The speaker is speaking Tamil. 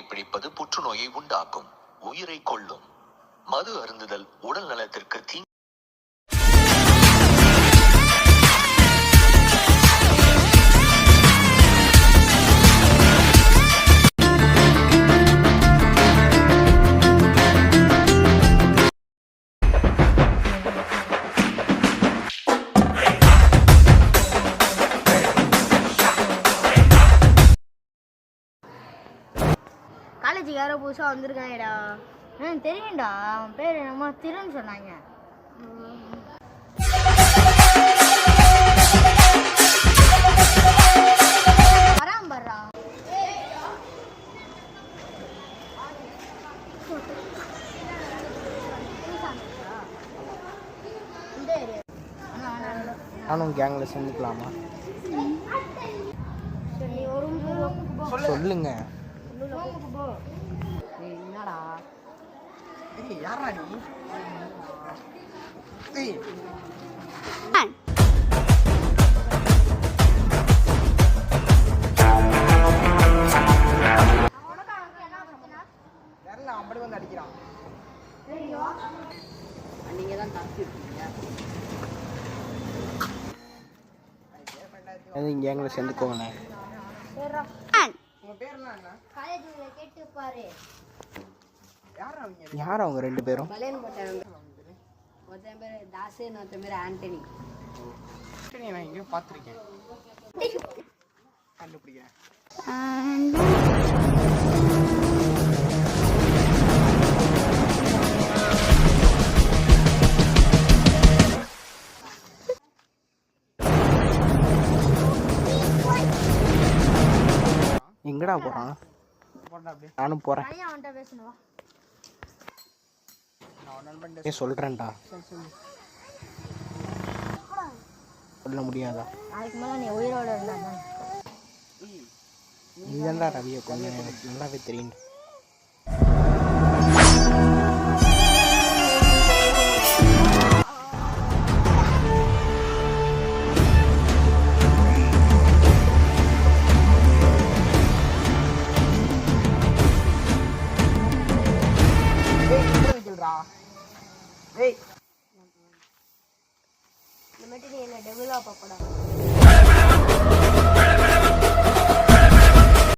பிடிப்பது புற்றுநோயை உண்டாக்கும், உயிரை கொல்லும். மது அருந்துதல் உடல் நலத்திற்கு தீங்கு. காலேஜுக்கு யாரோ புதுசாக வந்திருக்காங்கடா. தெரியும்டா, அவன் பேர் என்னமோ திருன்னு சொன்னாங்க. வரான் பர்றா. நானும் கேங்கில் சேர்ந்துக்கலாமா? சொல்லுங்க. என்னடா யாரா நீ? அப்படி வந்து அடிக்கிறான். நீங்க தான் தப்பிருக்கீங்க. கேங்கில் சேர்ந்துக்கோங்கண்ணே. யார் அவங்க ரெண்டு பேரும்? ஒருத்தன் பேர் தாசு, இன்னொருத்தன் பேர் ஆண்டனி. நான் எங்கேயோ பார்த்துருக்கேன், கண்டுபிடிக்கிறேன். எங்கடா போறான்? நானும் போறேன். சொல்றேன்டா. சொல்ல முடியாதா? அதுக்கு மேல நீ உயிரோட இருந்தா நீ தான்டா ரவியை கொண்டு, எனக்கு நல்லாவே தெரியும். இந்த மட்டும் நீ என்ன டெவலப் ஆகக்கூடாது.